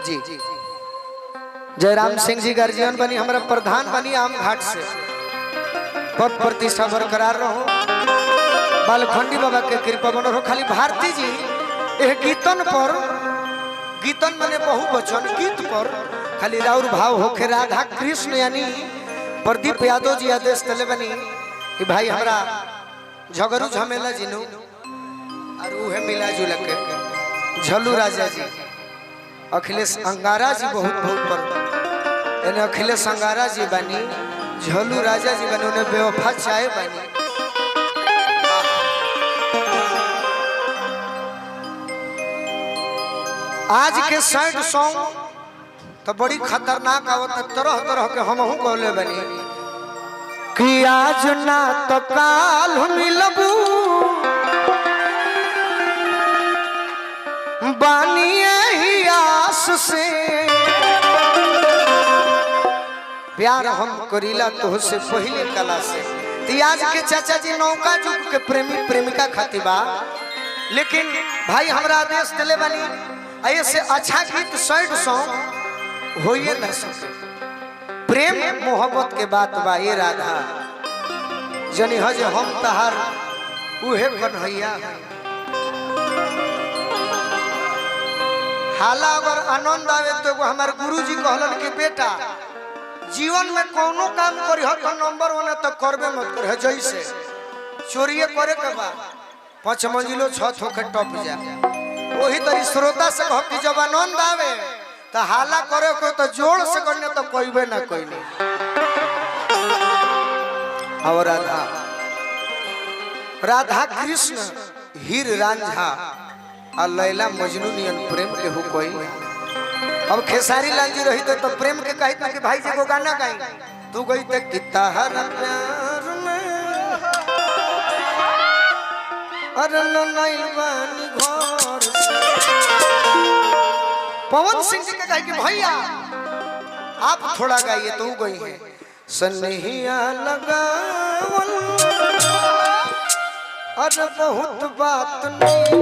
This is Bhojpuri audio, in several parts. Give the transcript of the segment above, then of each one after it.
जी जयराम सिंह जी गार्जियन बनी हमारा प्रधान बनी आम घाट से पद प्रतिष्ठा बरकरार रहो बालखंडी बाबा के कृपा बनो रहो। खाली भारती जी यह गीतन पर गीतन माने बहुवचन गीत पर खाली राउर भाव होके राधा कृष्ण यानी प्रदीप यादव जी आदेश दिले बनी कि भाई हमरा झगड़ू झमेला जिनू और उहे मिला जुला के झल्लू राजा जी अखिलेश अंगारा जी बहुत बहुत पर यानी अखिलेश अंगारा जी बनी झल्लू राजा जी बनी उन्हें बेवफा चाय बनी। आज के सैड सॉन्ग तो बड़ी खतरनाक आवत तरह तरह के हमहू कहले बनी कि आज ना तो काल मिलबू बानिए ही आस से प्यार हम करीला तो से पहले कला से। तो आज के चाचा जी नौका युग के प्रेमी प्रेमिका खातिर बा लेकिन भाई हमरा आदेश दिले बनी ऐसे अच्छा गीत सैड सॉन्ग होइए न सके। प्रेम मोहब्बत के बात बा ये राधा जनी हज हम तहार उहे कन्हैया हाला अगर आनंद आवे तो हमारे गुरुजी कहलन कि बेटा जीवन में कोनो काम करी हो तो नंबर 1 तो करबे मत करे जैसे चोरिए करे के बा 5 मंजिलो छत होके टप जा वही तरी श्रोता से कह कि जब आनंद आवे तो हाला करे को तो जोर से करने तो कोईबे ना कोई नहीं। और राधा राधा कृष्ण हीर रांझा और लैला मजनू नियन प्रेम के हो कोई। अब खेसारी लाल जी रही तो प्रेम के कही था कि भाई जी को गाना गाई तू गई तो कितना हर प्यार में अरे नैलवानी घर पवन सिंह जी के कहे कि भैया आप थोड़ा गाइए तो गई है सनहिया लगावल अरे बहुत बात नहीं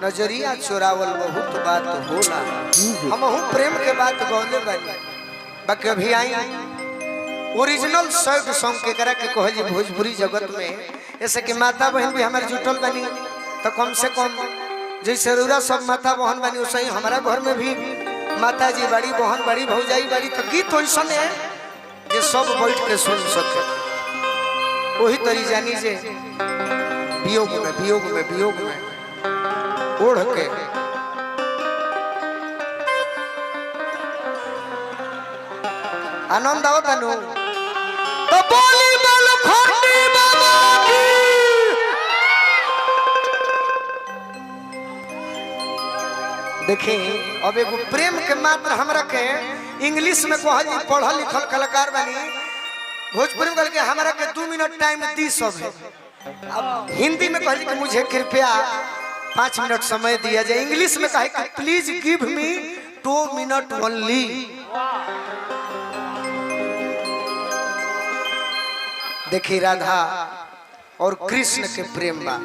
नजरिया चोरावल बहुत बात होला। हमहू प्रेम के बात गौले बनी बाकी अभी आई ओरिजिनल सैड सॉन्ग के करा के कहे जी भोजपुरी जगत में ऐसे कि माता बहन भी हमारे जुटल बनी तो कम से कम जैसे रूरा सब माता बहन बनी वैसे ही हमारा घर में भी माता जी बड़ी बहन बड़ी भौजाई बड़ी तो गीत वैसा है ये सब बैठ के सुन सके वही तरी जानी जे वियोग में ओढ़ के आनंद आओ तनु तो बोली बालखंडी बाबा की देखिए। अब एगो प्रेम के मात्र हमरा के इंग्लिश में कह पढ़ल लिखल कलाकार बनी भोजपुरी में कह के हमरा के 2 मिनट टाइम दी सब है। अब हिंदी में कह कि मुझे कृपया 5 मिनट समय दिया जाए। इंग्लिश में कहे कि please give me 2 minute only. देखिए राधा और कृष्ण के प्रेम बा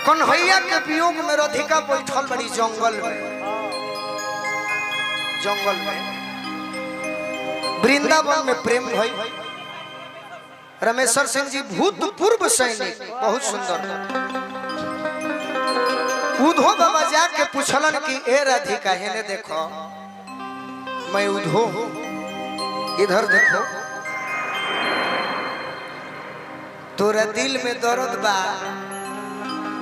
कन्हैया के वियोग में राधिका बैठल बड़ी जंगल में वृंदावन में प्रेम भई। रमेश्वर सिंह जी भूतपूर्व सैनिक बहुत सुंदर उधो बाबा जाके पूछलन कि ए राधिका हेने देखो मैं उधो हूं इधर देखो तोरा दिल में दर्द बा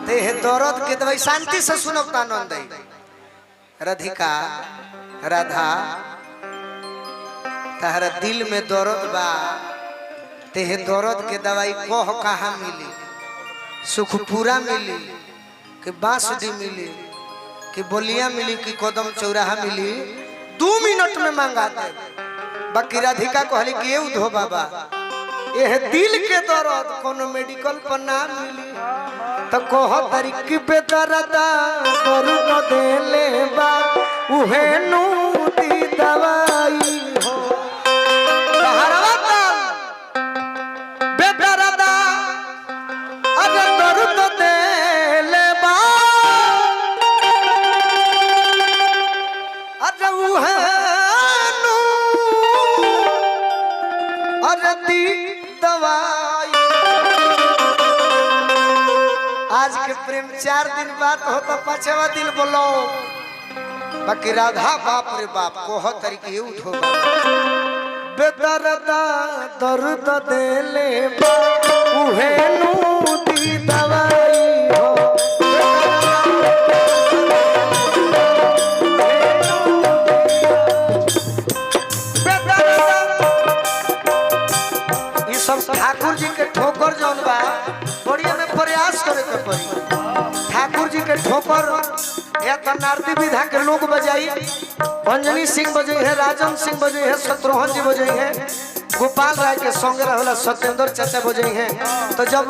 ते दर्द के दवाई शांति से सुनो आनंद राधिका राधा तारा दिल में दर्द बा ते दर्द के दवाई कह कहाँ मिली सुखपुरा मिली कि बांसडी मिली कि बोलिया मिली कि कदम चौराहा मिली 2 मिनट में मंगा दे। बाकी राधिका कहली कि ये उधो बाबा ये दिल के दर्द कोनो मेडिकल पर ना मिली तो कह तरीकी बेदरदा करू न देले बा उहे नु दी दवाई हो बेदरदा अरे दर्द देले बा उहेनु अरती दवाई। आज के प्रेम 4 दिन बाद हो तो 5वां दिन बोलो बाकी राधा बाप रे बाप कोह तरीके उठो बेदर्दा दर्द देले उहेनु दी दवाई हो। ये सब ठाकुर जी के ठोकर जौन बा बढ़िया में प्रयास करे के पड़ी। ठाकुर जी के ठोकर या तो नारदी विधा के लोग बजाई, अंजनी सिंह बजे है, राजन सिंह बजे है, शत्रुघ्न जी बजे है, गोपाल राय के संग रहला सत्येंद्र चाचा बजे हैं। तो जब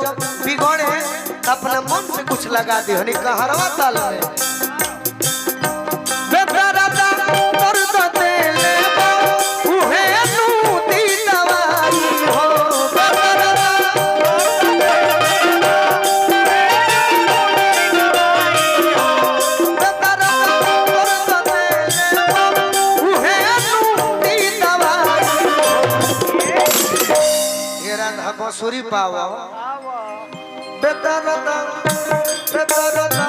बिगड़े तो अपना मन से कुछ लगा दी हनी कहरवा ताल में बांसुरी पावा बेदर्दा बेदर्दा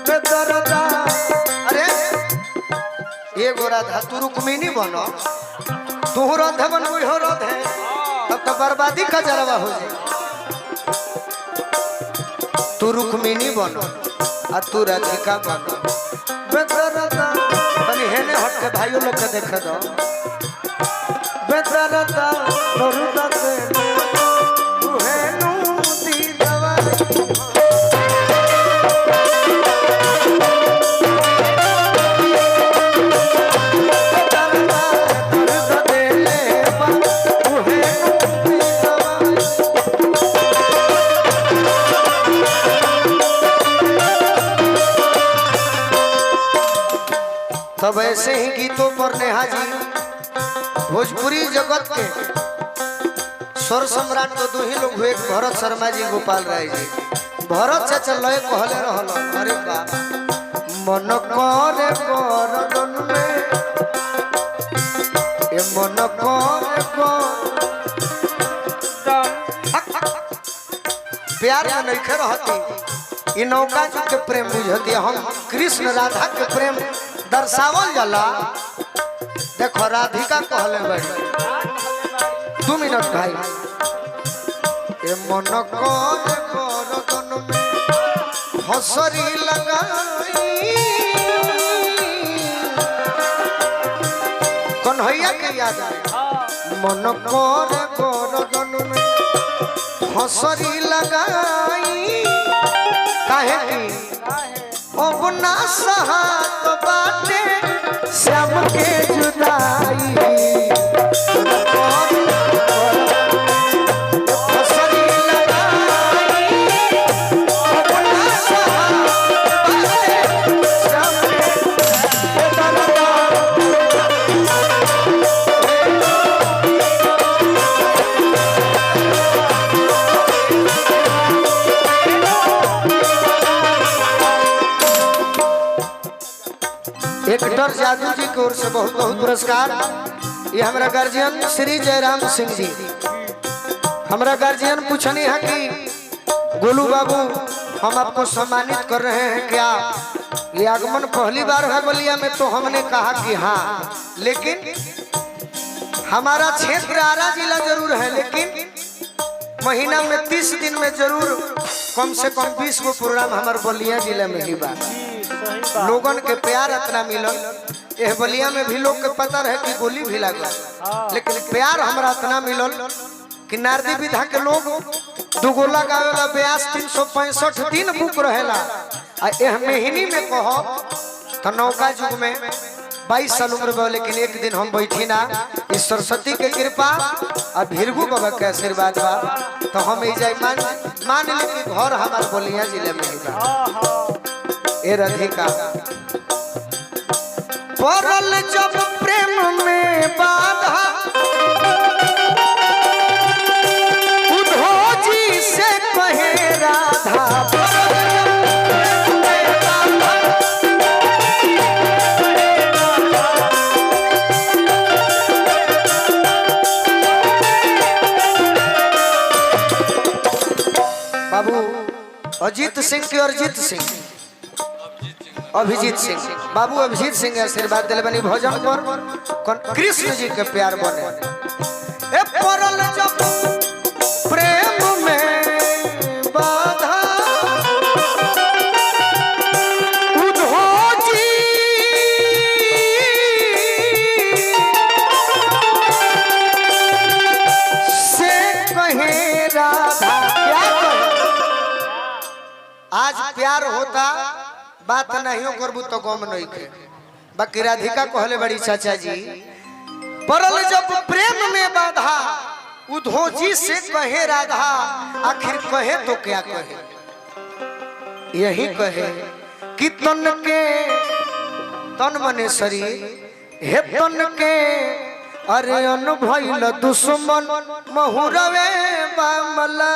बेदर्दा। अरे ये गोरा था तू रुक्मिणी बनो, तू राधे बन कोई हो राधे, तब तो बर्बादी का जरवा हो जाए। तू रुक्मिणी बनो और तू राधिका बनो बेदर्दा। तनी हेने हट के भाइयों लोग के देख दो बेदर्दा दर्द दे तब ऐसे ही गीतों पर नेहा जी भोजपुरी जगत के स्वर सम्राट तो दो ही लोग हुए, भरत शर्मा जी, गोपाल राय जी। भरत चाचा लय कहले रहल अरे बा मन करे करदन में ए मन करे प्यार में नहीं रहती ई नौका जी के प्रेम बुझती। हम कृष्ण राधा के प्रेम दर्शावल जाला। देखो राधिका कहले बड़ी 2 मिनट भाई ए मन करे करदन में हसरी लगाई कन्हैया के याद आए मन करे करदन में हसरी लगाई काहे की अब ना सहात बाटे श्याम के जुदाई। एक्टर जादू जी की ओर से बहुत बहुत पुरस्कार। ये हमारा गार्जियन श्री जयराम सिंह जी, हमारा गार्जियन पूछनी है कि गोलू बाबू हम आपको सम्मानित कर रहे हैं क्या? ये आगमन पहली बार है बलिया में, तो हमने कहा कि हाँ, लेकिन हमारा क्षेत्र आरा जिला जरूर है, लेकिन महीना में 30 दिन में जरूर कम से कम 20 गो प्रोग्राम हमारे बलिया जिले में ही बात। लोगन के प्यार इतना मिलल, यह बलिया में भी लोग के पता रहे कि गोली भी लगा, लेकिन प्यार हमारा इतना मिलल कि नारदी विधा के लोग दुगोला गावेला ब्यास 365 दिन बुक रहेला। आ यह महीनी में कहो तो नौका युग में 22 साल उम्र में, लेकिन एक दिन हम बैठी ना, इस सरस्वती के कृपा और भीरगू बाबा के आशीर्वाद बा, तो हम मान ली कि घर हमारे बलिया जिले में ही बा। ए राधिका पड़ल जब प्रेम में बाधा उद्धव जी से कहे राधा बाबू अजीत सिंह के अरिजीत सिंह अभिजीत सिंह बाबू अभिजीत सिंह आशीर्वाद दिले बनी भजन पर कृष्ण जी के प्यार बने ए परल जब प्रेम में बाधा उधोजी से कहे राधा क्या कहे आज प्यार होता बात नहीं करबू तो गम नहीं के बाकी राधिका कहले बड़ी चाचा जी परल जब प्रेम में बाधा उधोजी से कहे राधा आखिर कहे तो क्या कहे यही कहे कि तन के तन मने शरीर हे तन के अरे अन भइल दुश्मन महुरवे बामला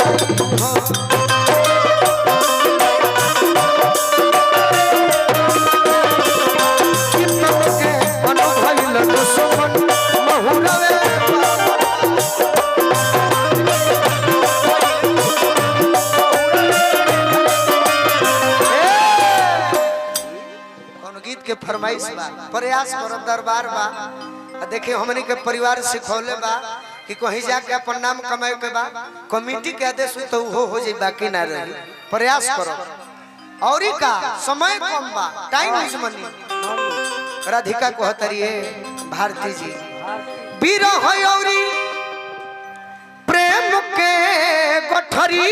के फरमाइश बा प्रयास करब दरबार बा देखिए हमने के परिवार सिखौले बा कि कहीं जाके अपन नाम कमाए के बा कमेटी के आदेश तो हो जाए बाकी ना रही प्रयास करो और का समय कम बा टाइम इज मनी राधिका कहतरिए भारती जी विरह औरी प्रेम के गठरी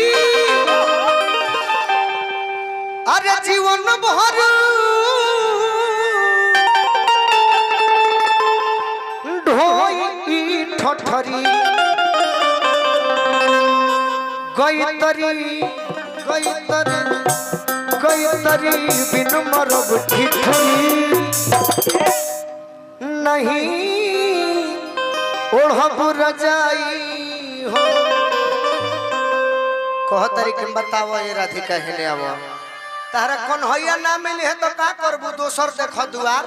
अरे जीवन भर ठठरी गईतरी बिन मरब ठिठुरी नहीं ओढ़ब रजाई हो कहतरी के बताओ ये राधिका हेने आवो तारा कौन हैया ना मिले है तो का करबू दोसर देख दुआर